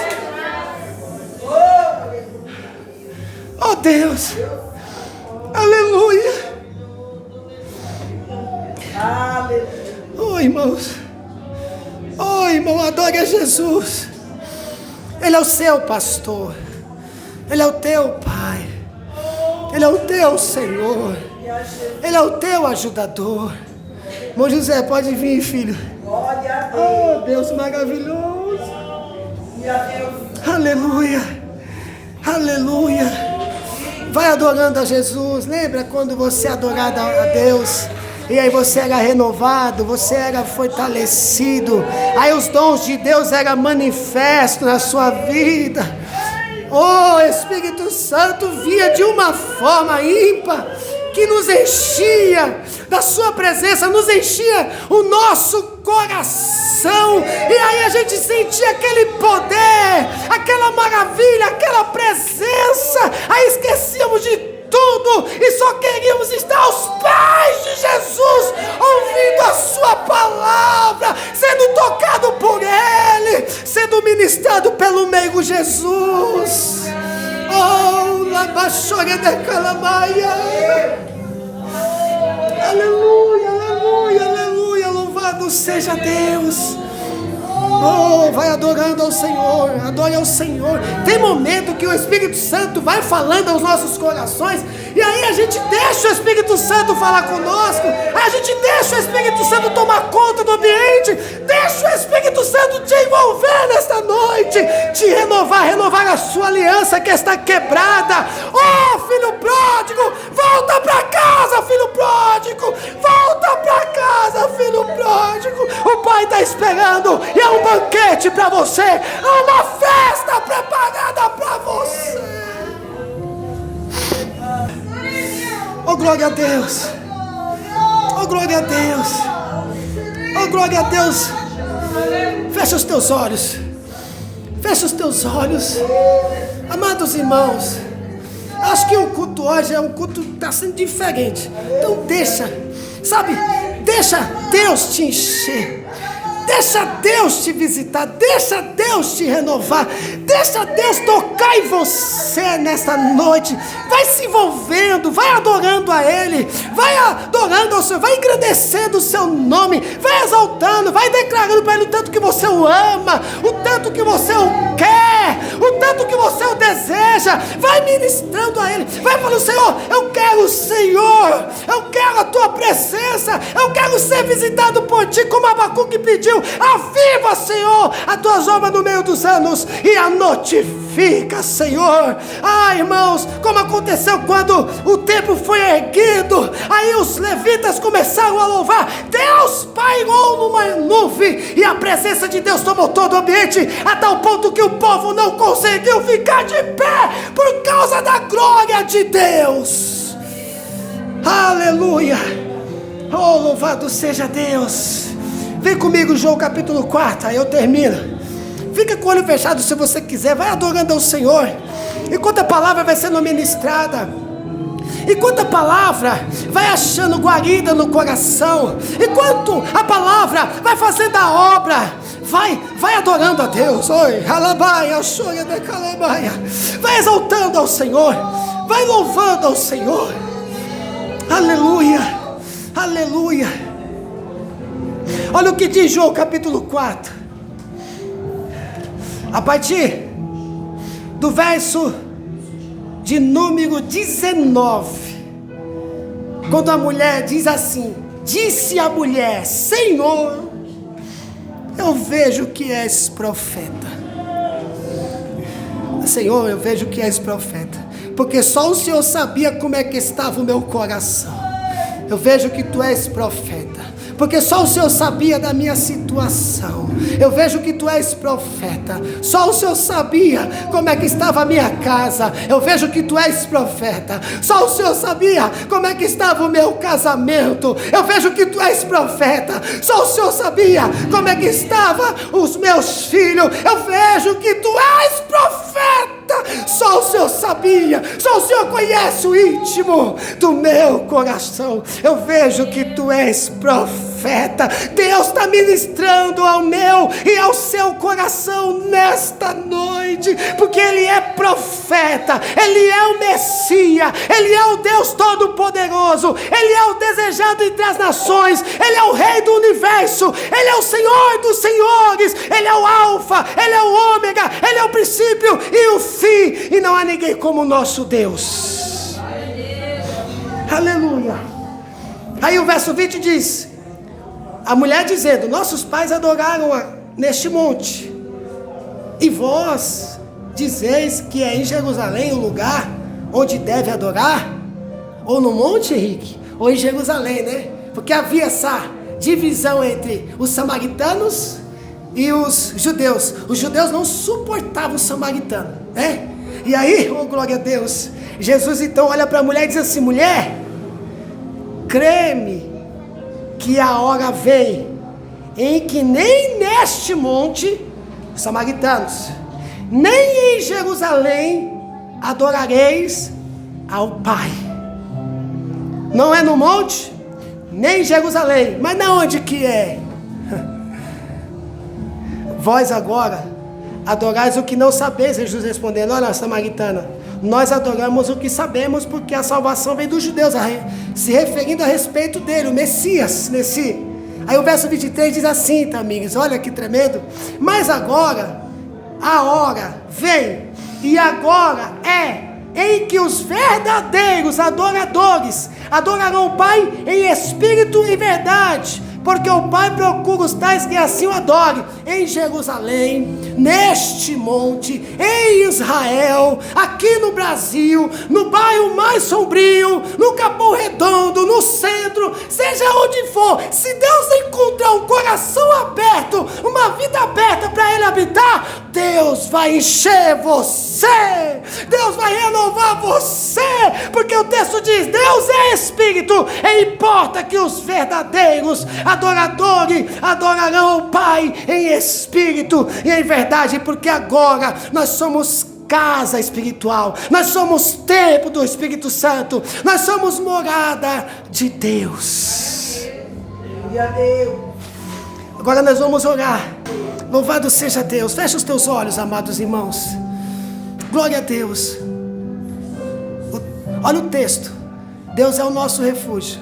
[SPEAKER 1] Oh Deus. irmãos. Oh, irmão, adore a Jesus. Ele é o seu pastor. Ele é o teu Pai. Ele é o teu Senhor. Ele é o teu ajudador. Irmão José, pode vir, filho. Oh, Deus maravilhoso. Aleluia. Aleluia. Vai adorando a Jesus. Lembra quando você adorava a Deus? E aí você era renovado, você era fortalecido. Aí os dons de Deus eram manifestos na sua vida. Oh, Espírito Santo via de uma forma ímpar, que nos enchia da sua presença, nos enchia o nosso coração. E aí a gente sentia aquele poder, aquela maravilha, aquela presença. Aí esquecíamos de tudo e só queríamos estar aos pés de Jesus, ouvindo a sua palavra, sendo tocado por Ele, sendo ministrado pelo meio Jesus. Oh, Labaxória de Calamaia. Aleluia, aleluia, aleluia, louvado seja Deus. Oh, vai adorando ao Senhor, adore ao Senhor. Tem momento que o Espírito Santo vai falando aos nossos corações, e aí a gente deixa o Espírito Santo falar conosco, a gente deixa o Espírito Santo tomar conta do ambiente, deixa o Espírito Santo te envolver nesta noite, te renovar a sua aliança que está quebrada. Oh, filho pródigo, volta para casa, filho pródigo, volta para casa, filho pródigo. O Pai está esperando, e é um banquete para você, é uma festa preparada para você. Oh, glória a Deus. Oh, glória a Deus. Oh, glória a Deus. Fecha os teus olhos. Fecha os teus olhos. Amados irmãos, acho que o culto hoje é um culto que está sendo diferente. Então deixa Deus te encher. Deixa Deus te visitar, deixa Deus te renovar, deixa Deus tocar em você nesta noite. Vai se envolvendo, vai adorando a Ele, vai adorando ao Senhor, vai engrandecendo o seu nome, vai exaltando, vai declarando para Ele o tanto que você o ama, o tanto que você o quer, o tanto que você o deseja. Vai ministrando a Ele, vai falando: Senhor, eu quero o Senhor, eu quero a Tua presença, eu quero ser visitado por Ti, como Abacuque pediu. Aviva, Senhor, a Tuas obras no meio dos anos e a notifica, Senhor. Irmãos, como aconteceu quando o templo foi erguido, aí os levitas começaram a louvar, Deus pairou numa nuvem e a presença de Deus tomou todo o ambiente, a tal ponto que o povo não conseguiu ficar de pé por causa da glória de Deus. Aleluia. Oh, louvado seja Deus. Vem comigo, João capítulo 4, aí eu termino. Fica com o olho fechado se você quiser, vai adorando ao Senhor, enquanto a palavra vai sendo ministrada, enquanto a palavra vai achando guarida no coração, enquanto a palavra vai fazendo a obra, vai adorando a Deus. Oi, alabaia, chora de calabaia. Vai exaltando ao Senhor, vai louvando ao Senhor. Aleluia, aleluia. Olha o que diz João capítulo 4, a partir do verso de número 19, quando a mulher diz assim: disse a mulher, Senhor, eu vejo que és profeta. Senhor, eu vejo que és profeta, porque só o Senhor sabia como é que estava o meu coração. Eu vejo que tu és profeta, porque só o Senhor sabia da minha situação. Eu vejo que tu és profeta, só o Senhor sabia como é que estava a minha casa. Eu vejo que tu és profeta, só o Senhor sabia como é que estava o meu casamento. Eu vejo que tu és profeta, só o Senhor sabia como é que estavam os meus filhos. Eu vejo que tu és profeta, só o Senhor sabia, só o Senhor conhece o íntimo do meu coração. Eu vejo que tu és profeta. Deus está ministrando ao meu e ao seu coração nesta noite. noite, porque Ele é profeta, Ele é o Messias, Ele é o Deus Todo-Poderoso, Ele é o desejado entre as nações, Ele é o Rei do Universo, Ele é o Senhor dos Senhores, Ele é o Alfa, Ele é o Ômega, Ele é o princípio e o fim, e não há ninguém como o nosso Deus. Aleluia. Aí o verso 20 diz, a mulher dizendo, nossos pais adoraram neste monte, e vós dizeis que é em Jerusalém o lugar onde deve adorar? Ou no monte, Henrique? Ou em Jerusalém, né? Porque havia essa divisão entre os samaritanos e os judeus. Os judeus não suportavam os samaritanos, né? E aí, oh glória a Deus, Jesus então olha para a mulher e diz assim, mulher, crê-me que a hora vem em que nem neste monte, samaritanos, nem em Jerusalém adorareis ao Pai. Não é no monte, nem em Jerusalém, mas na onde que é? Vós agora adorais o que não sabeis. Jesus respondendo, olha, samaritana, nós adoramos o que sabemos, porque a salvação vem dos judeus, se referindo a respeito dele, o Messias, Messi. Aí o verso 23 diz assim, tá, amigos, olha que tremendo, mas agora a hora vem, e agora é, em que os verdadeiros adoradores adorarão o Pai em espírito e verdade, porque o Pai procura os tais que assim o adorem, em Jerusalém, neste monte, em Israel, aqui no Brasil, no bairro mais sombrio, no Capão Redondo, no centro, seja onde for. Se Deus encontrar um coração aberto, uma vida aberta para Ele habitar, Deus vai encher você, Deus vai renovar você, porque o texto diz, Deus é Espírito, e importa que os verdadeiros adoradores adorarão o Pai em espírito e em verdade, porque agora nós somos casa espiritual, nós somos templo do Espírito Santo, nós somos morada de Deus. Glória a Deus. Agora nós vamos orar. Louvado seja Deus. Fecha os teus olhos, amados irmãos. Glória a Deus. Olha o texto. Deus é o nosso refúgio,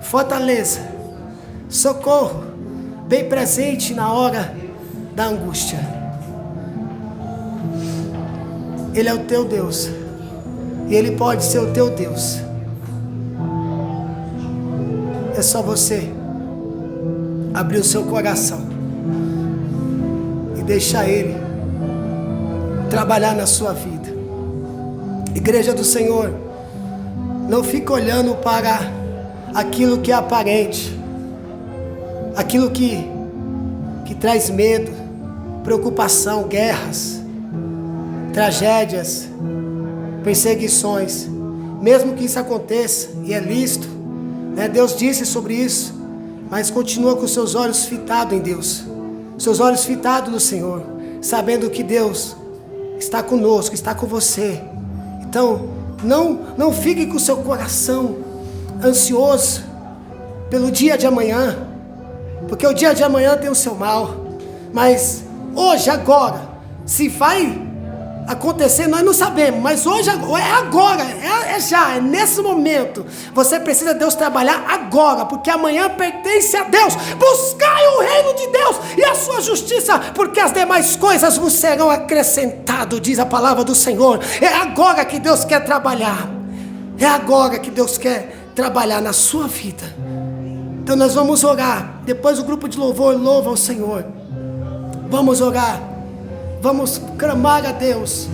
[SPEAKER 1] fortaleza, socorro, bem presente na hora da angústia. Ele é o teu Deus, e Ele pode ser o teu Deus. É só você abrir o seu coração e deixar Ele trabalhar na sua vida. Igreja do Senhor, não fica olhando para aquilo que é aparente, aquilo que traz medo, preocupação, guerras, tragédias, perseguições. Mesmo que isso aconteça, e é lícito, né? Deus disse sobre isso, mas continua com seus olhos fitados em Deus, seus olhos fitados no Senhor, sabendo que Deus está conosco, está com você. Então, não fique com o seu coração ansioso pelo dia de amanhã, porque o dia de amanhã tem o seu mal. Mas hoje, agora, se vai acontecer, nós não sabemos, mas hoje é agora, é já, é nesse momento. Você precisa de Deus trabalhar agora, porque amanhã pertence a Deus. Buscai o reino de Deus e a sua justiça, porque as demais coisas vos serão acrescentadas, diz a palavra do Senhor. É agora que Deus quer trabalhar, é agora que Deus quer trabalhar na sua vida. Então nós vamos orar. Depois o grupo de louvor louva ao Senhor. Vamos orar, vamos clamar a Deus.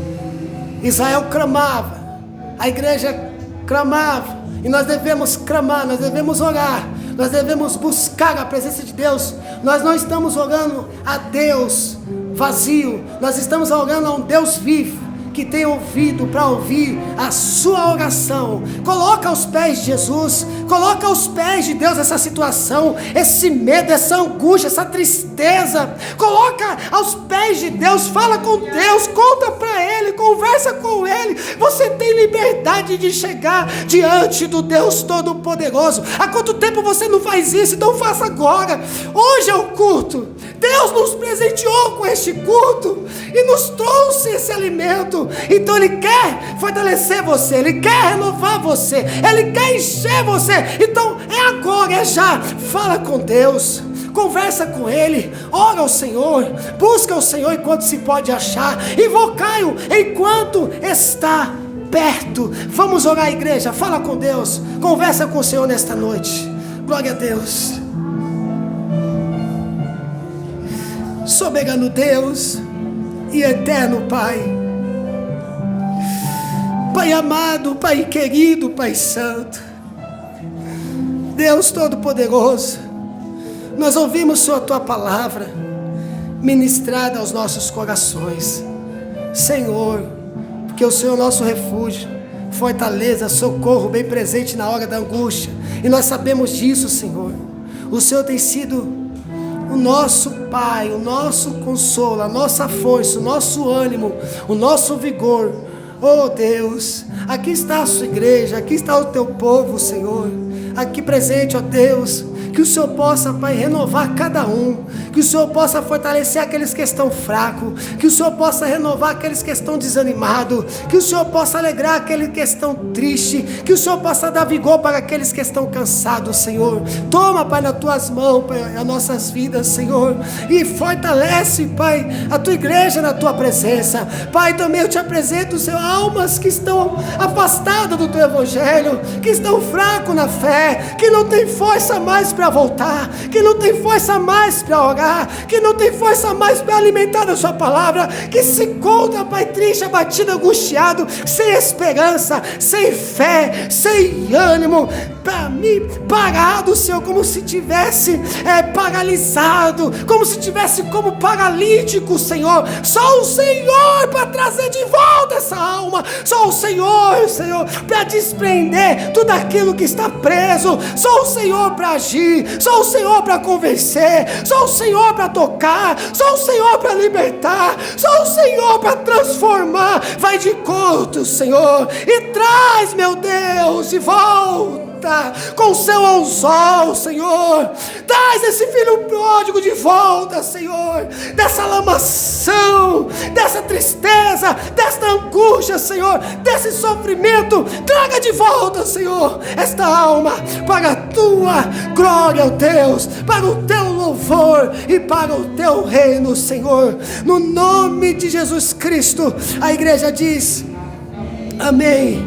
[SPEAKER 1] Israel clamava, a igreja clamava, e nós devemos clamar, nós devemos orar, nós devemos buscar a presença de Deus. Nós não estamos orando a Deus vazio, nós estamos orando a um Deus vivo, que tem ouvido para ouvir a sua oração. Coloca aos pés de Jesus, coloca aos pés de Deus essa situação, esse medo, essa angústia, essa tristeza. Coloca aos pés de Deus, fala com Deus, conta para Ele, conversa com Ele. Você tem liberdade de chegar diante do Deus Todo-Poderoso. Há quanto tempo você não faz isso? Então faça agora. Hoje é o culto. Deus nos presenteou com este culto e nos trouxe esse alimento. Então Ele quer fortalecer você, Ele quer renovar você, Ele quer encher você. Então é agora, é já. Fala com Deus, conversa com Ele, ora ao Senhor, busca o Senhor enquanto se pode achar, invocai-o enquanto está perto. Vamos orar, igreja. Fala com Deus, conversa com o Senhor nesta noite. Glória a Deus. Soberano Deus e eterno Pai, Pai amado, Pai querido, Pai santo, Deus todo-poderoso, nós ouvimos Senhor a Tua palavra ministrada aos nossos corações, Senhor, porque o Senhor é o nosso refúgio, fortaleza, socorro, bem presente na hora da angústia, e nós sabemos disso, Senhor. O Senhor tem sido o nosso Pai, o nosso consolo, a nossa força, o nosso ânimo, o nosso vigor. Oh Deus, aqui está a sua igreja, aqui está o teu povo, Senhor, aqui presente, ó Deus. Que o Senhor possa, Pai, renovar cada um, que o Senhor possa fortalecer aqueles que estão fracos, que o Senhor possa renovar aqueles que estão desanimados, que o Senhor possa alegrar aqueles que estão tristes, que o Senhor possa dar vigor para aqueles que estão cansados, Senhor. Toma, Pai, nas tuas mãos, Pai, as nossas vidas, Senhor, e fortalece, Pai, a tua igreja na tua presença. Pai, também eu te apresento, Senhor, almas que estão afastadas do teu evangelho, que estão fracos na fé, que não tem força mais para voltar, que não tem força mais para orar, que não tem força mais para alimentar a sua palavra, que se encontra, Pai, triste, abatido, angustiado, sem esperança, sem fé, sem ânimo, para mim, parado, Senhor, como se tivesse paralisado, como se tivesse como paralítico, Senhor. Só o Senhor para trazer de volta essa alma, só o Senhor, Senhor, para desprender tudo aquilo que está preso, só o Senhor para agir, só o Senhor para convencer, só o Senhor para tocar, só o Senhor para libertar, só o Senhor para transformar. Vai de encontro, Senhor, e traz, meu Deus, de volta com o seu anzol, Senhor. Traz esse filho pródigo de volta, Senhor, dessa lamação, dessa tristeza, dessa angústia, Senhor, desse sofrimento. Traga de volta, Senhor, esta alma para a tua glória, ó Deus, para o teu louvor e para o teu reino, Senhor, no nome de Jesus Cristo. A igreja diz amém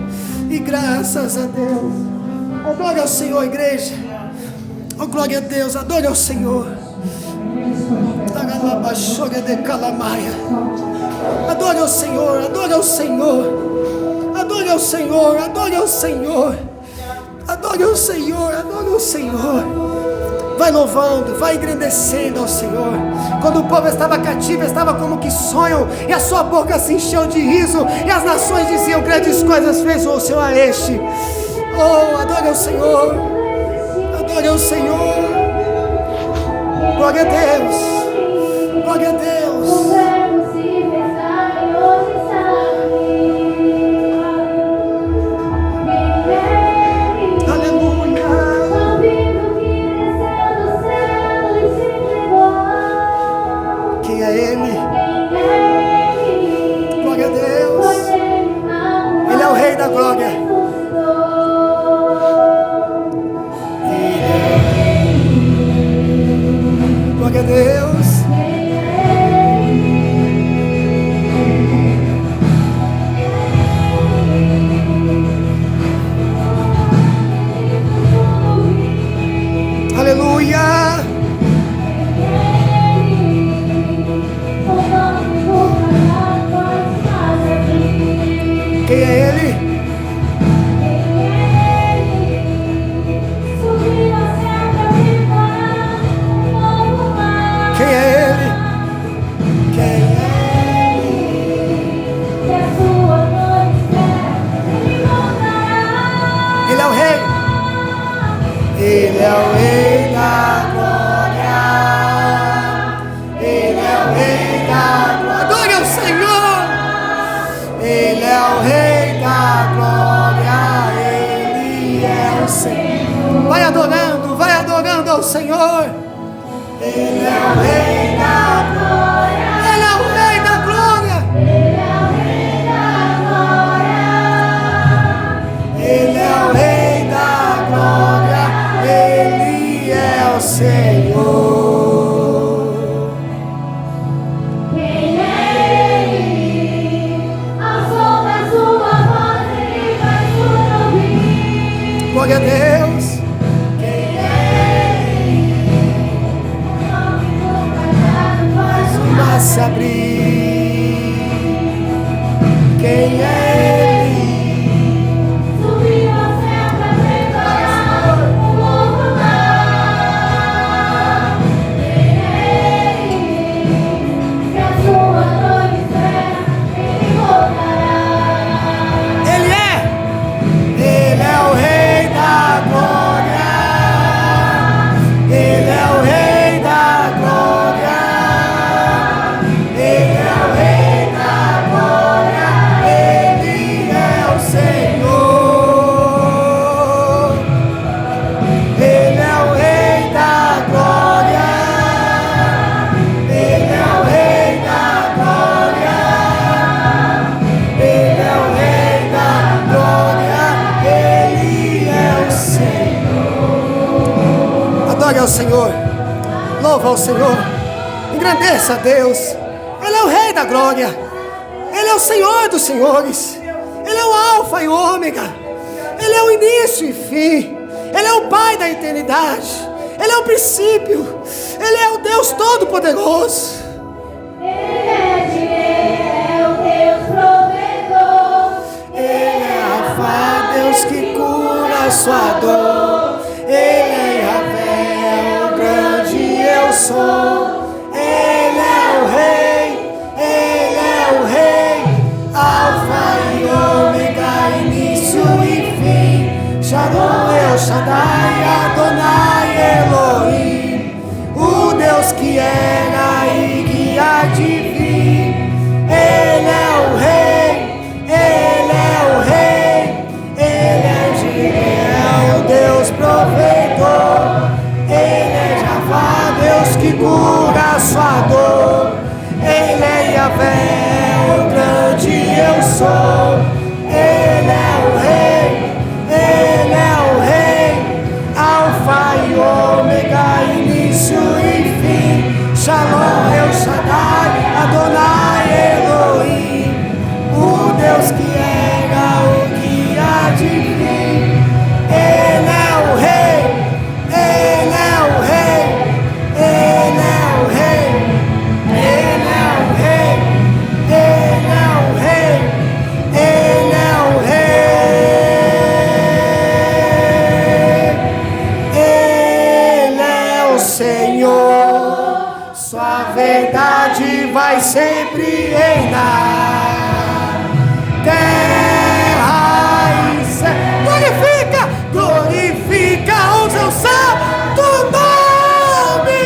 [SPEAKER 1] e graças a Deus. Adore ao Senhor, igreja. Oh, glória a Deus, adore ao Senhor. Adore ao Senhor, adore ao Senhor. Adore ao Senhor, adore ao Senhor. Adore ao Senhor, adore ao Senhor. Vai louvando, vai engrandecendo ao Senhor. Quando o povo estava cativo, estava como que sonham, e a sua boca se encheu de riso, e as nações diziam: grandes coisas fez o Senhor a este. Oh, adore ao Senhor, adore ao Senhor. Glória a Deus, glória a Deus. Aleluia. Quem é Ele? Glória a Deus. Ele é o Rei da glória. Glória a Deus. Aleluia. Quem é Ele? Quem é Ele? Quem é Ele? Ele é o Rei. Ele é o Rei da glória. Ele é o Rei da glória. Adore ao Senhor. Ele é o Rei da glória. Ele é o Senhor. Vai adorando ao Senhor. Ele é o Rei da Rei é Ele.
[SPEAKER 2] Subiu ao céu pra preparar um novo lar. Ele, que a sua noiva espera, Ele voltará.
[SPEAKER 1] Ele é o Rei da glória. Ele é o Rei da glória. Ele é o Rei da glória. Ele é o Senhor. Ele é o Rei da glória. Ele é o Rei da glória. Ele é o Rei da glória. Ele é o Senhor. Adore ao Senhor. Louva ao Senhor. Engrandeça a Deus. Ele é o Rei da glória. Ele é o Senhor dos senhores. Ele é o Alfa e o Ômega. Ele é o início e fim. Ele é o Pai da eternidade. Ele é o princípio. Ele é o Deus Todo-Poderoso.
[SPEAKER 2] Ele é direito, é o Deus provedor.
[SPEAKER 1] Ele é Rafa, Deus que cura a sua dor. Ele é Yahvé, o grande eu sou. Ele é o Rei, Ele é o Rei, Alfa e Ômega, início e fim. Shalom, El Shaddai, Adonai, Elohim, o Deus que era e que há de vir. Ele é o Rei, Ele é o Rei, Ele é Jireh, o Deus provedor. Ele é Javá, Deus que cura a sua dor. Ele é Yahvé, o grande eu sou. Ele é o Rei, Ele é o Rei, Alfa e Ômega, início e fim. Shalom, El Shaddai, Adonai, Elohim, o Deus que era, o que há de vir. Ele é o Rei, Ele é o Rei, Ele é o Rei, Ele é o Rei, Ele é o Rei, Ele é o Rei, Ele é o Senhor, sua verdade vai sempre reinar. Terra e céu, glorifica, glorifica o seu santo nome.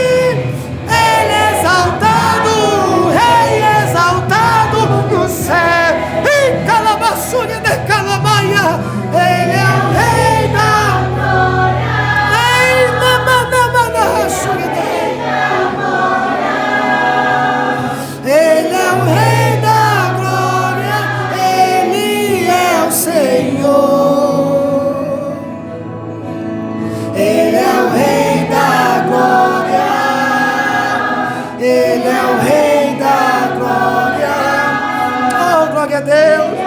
[SPEAKER 1] Ele é exaltado, o Rei exaltado no céu. E calabaçúria de calamaia, Ele é o Rei da glória. Ei, namana, xúria de. Ele é o Rei da glória, Ele é o Senhor. Ele é o Rei da glória, Ele é o Rei da glória. Oh, glória a Deus.